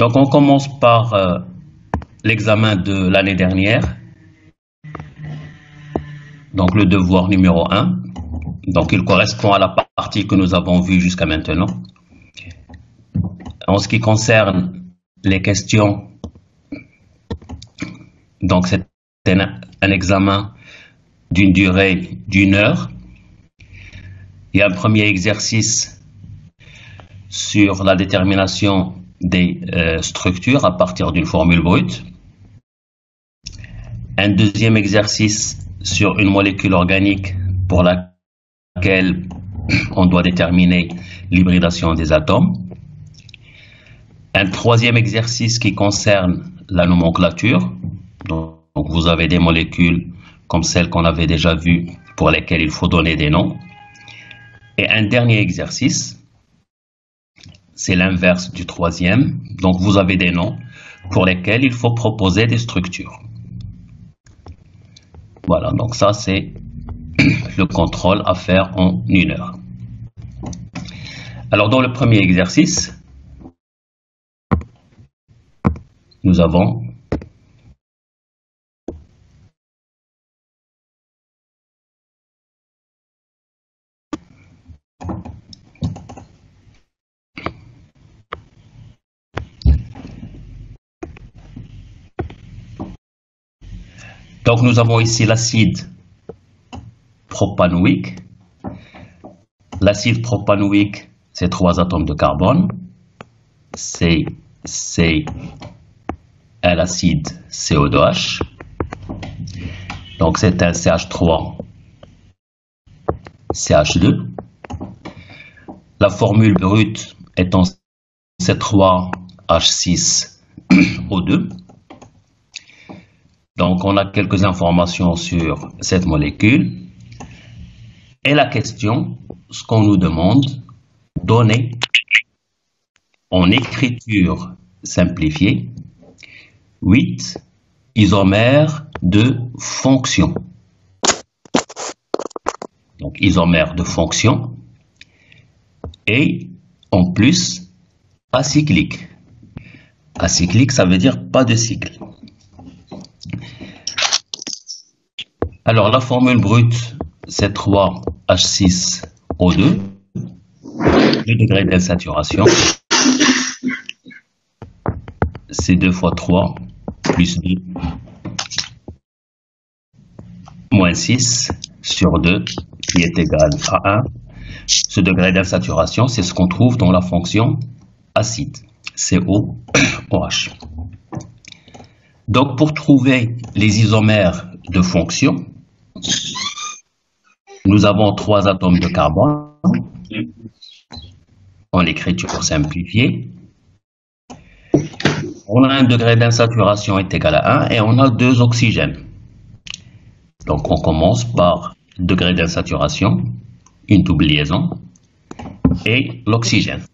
Donc on commence par l'examen de l'année dernière. Donc le devoir numéro 1. Donc il correspond à la partie que nous avons vue jusqu'à maintenant. En ce qui concerne les questions, donc c'est un examen d'une durée d'1 heure. Il y a un premier exercice sur la détermination des structures à partir d'une formule brute. Un deuxième exercice sur une molécule organique pour laquelle on doit déterminer l'hybridation des atomes. Un troisième exercice qui concerne la nomenclature. Donc vous avez des molécules comme celles qu'on avait déjà vues pour lesquelles il faut donner des noms. Et un dernier exercice, c'est l'inverse du troisième. Donc vous avez des noms pour lesquels il faut proposer des structures. Voilà, donc ça c'est le contrôle à faire en 1 heure. Alors dans le premier exercice, nous avons ici l'acide propanoïque. L'acide propanoïque, c'est 3 atomes de carbone. C'est l'acide CO2H. Donc c'est un CH3 CH2. La formule brute étant C3H6O2. Donc on a quelques informations sur cette molécule. Et la question, ce qu'on nous demande, donner en écriture simplifiée 8 isomères de fonction. Donc isomères de fonction et en plus acyclique. Acyclique, ça veut dire pas de cycle. Alors la formule brute, c'est 3H6O2. Le degré d'insaturation, c'est 2 fois 3 plus 2 moins 6 sur 2 qui est égal à 1. Ce degré d'insaturation, c'est ce qu'on trouve dans la fonction acide, COOH. Donc pour trouver les isomères de fonction, nous avons 3 atomes de carbone en écriture simplifiée. On a un degré d'insaturation est égal à 1 et on a 2 oxygènes. Donc on commence par le degré d'insaturation, une double liaison, et l'oxygène.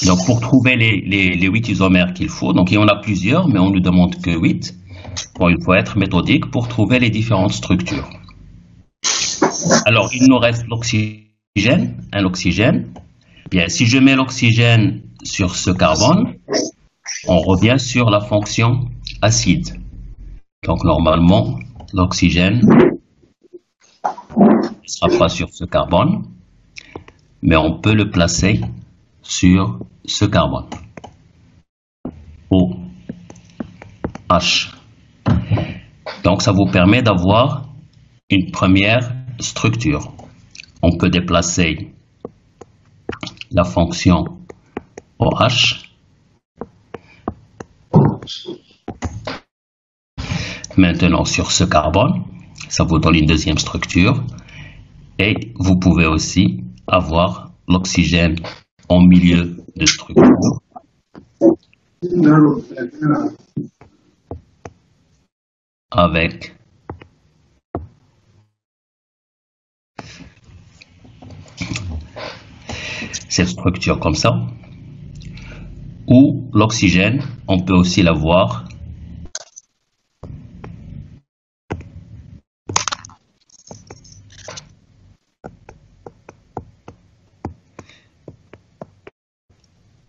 Donc pour trouver les 8 isomères qu'il faut, donc il y en a plusieurs, mais on ne nous demande que 8. Bon, il faut être méthodique pour trouver les différentes structures. Alors il nous reste l'oxygène, un oxygène. Bien, si je mets l'oxygène sur ce carbone, on revient sur la fonction acide. Donc normalement, l'oxygène ne sera pas sur ce carbone, mais on peut le placer sur ce carbone. OH. Donc ça vous permet d'avoir une première structure. On peut déplacer la fonction OH maintenant sur ce carbone, ça vous donne une deuxième structure et vous pouvez aussi avoir l'oxygène en milieu de structure avec cette structure comme ça, ou l'oxygène, on peut aussi l'avoir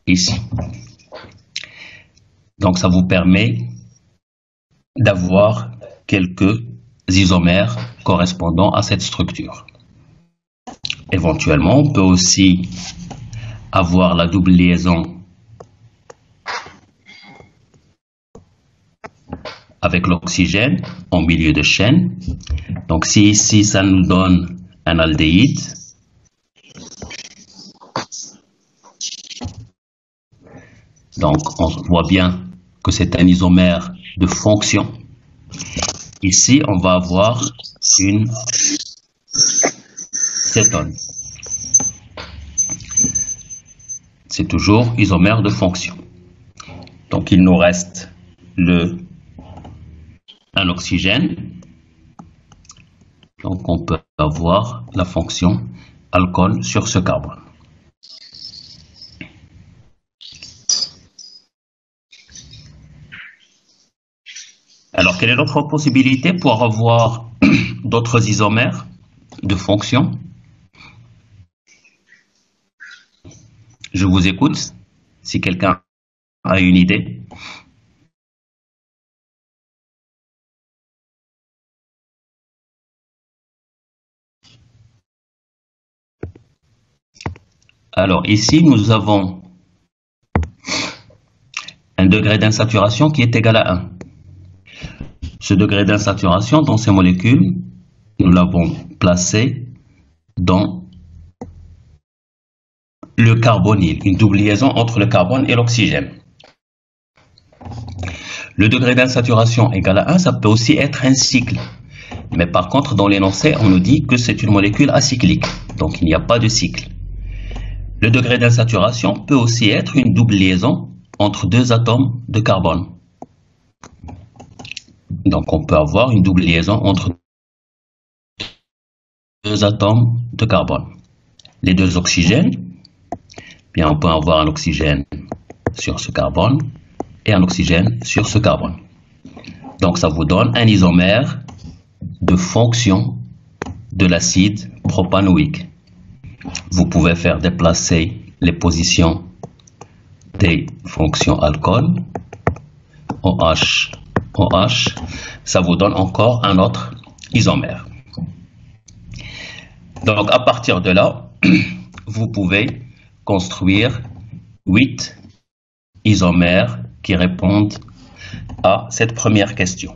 ici. Donc ça vous permet d'avoir quelques isomères correspondant à cette structure. Éventuellement, on peut aussi avoir la double liaison avec l'oxygène en milieu de chaîne. Donc si ici ça nous donne un aldéhyde, donc on voit bien que c'est un isomère de fonction. Ici on va avoir une cétone. C'est toujours isomère de fonction. Donc il nous reste un oxygène. Donc on peut avoir la fonction alcool sur ce carbone. Alors quelle est l'autre possibilité pour avoir d'autres isomères de fonction? Je vous écoute, si quelqu'un a une idée. Alors ici, nous avons un degré d'insaturation qui est égal à 1. Ce degré d'insaturation dans ces molécules, nous l'avons placé dans le carbonyle, une double liaison entre le carbone et l'oxygène. Le degré d'insaturation égal à 1, ça peut aussi être un cycle. Mais par contre, dans l'énoncé, on nous dit que c'est une molécule acyclique. Donc, il n'y a pas de cycle. Le degré d'insaturation peut aussi être une double liaison entre deux atomes de carbone. Donc, on peut avoir une double liaison entre deux atomes de carbone. Les deux oxygènes, bien, on peut avoir un oxygène sur ce carbone et un oxygène sur ce carbone. Donc, ça vous donne un isomère de fonction de l'acide propanoïque. Vous pouvez faire déplacer les positions des fonctions alcool, OH, OH, ça vous donne encore un autre isomère. Donc à partir de là, vous pouvez construire 8 isomères qui répondent à cette première question.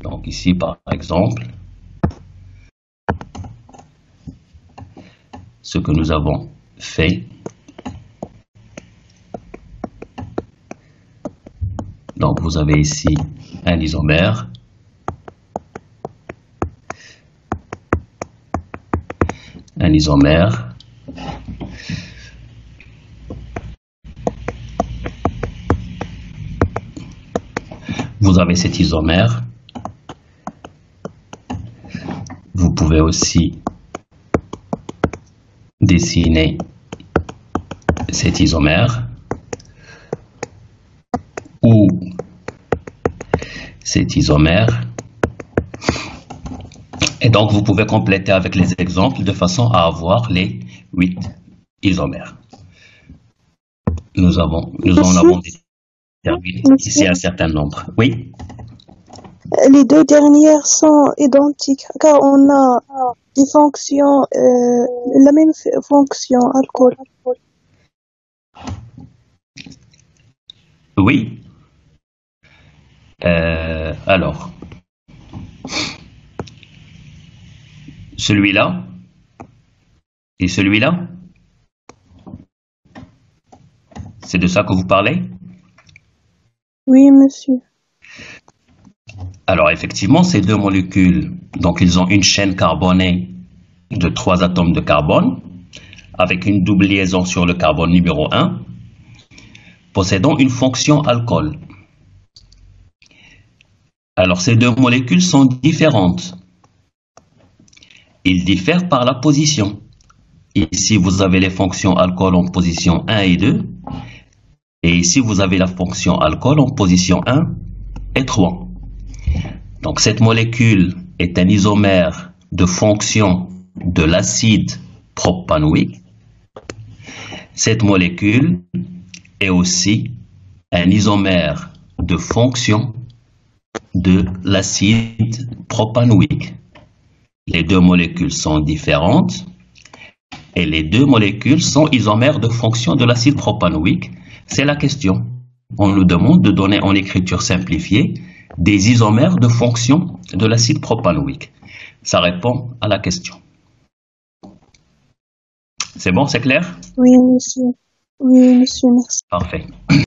Donc ici par exemple, ce que nous avons fait. Donc vous avez ici un isomère. Un isomère. Vous avez cet isomère. Vous pouvez aussi dessiner cet isomère ou cet isomère. Et donc, vous pouvez compléter avec les exemples de façon à avoir les 8 isomères. Nous en avons déterminé ici un certain nombre. Oui? Les deux dernières sont identiques car on a des fonctions, la même fonction alcool. Oui. Alors, celui-là et celui-là, c'est de ça que vous parlez? Oui, monsieur. Alors, effectivement, ces deux molécules, donc ils ont une chaîne carbonée de 3 atomes de carbone avec une double liaison sur le carbone numéro 1, possédant une fonction alcool. Alors, ces deux molécules sont différentes. Ils diffèrent par la position. Ici, vous avez les fonctions alcool en position 1 et 2. Et ici, vous avez la fonction alcool en position 1 et 3. Donc, cette molécule est un isomère de fonction de l'acide propanoïque. Cette molécule est aussi un isomère de fonction de l'acide propanoïque. Les deux molécules sont différentes et les deux molécules sont isomères de fonction de l'acide propanoïque. C'est la question. On nous demande de donner en écriture simplifiée des isomères de fonction de l'acide propanoïque. Ça répond à la question. C'est bon, c'est clair? Oui, monsieur. Oui, monsieur, merci. Parfait.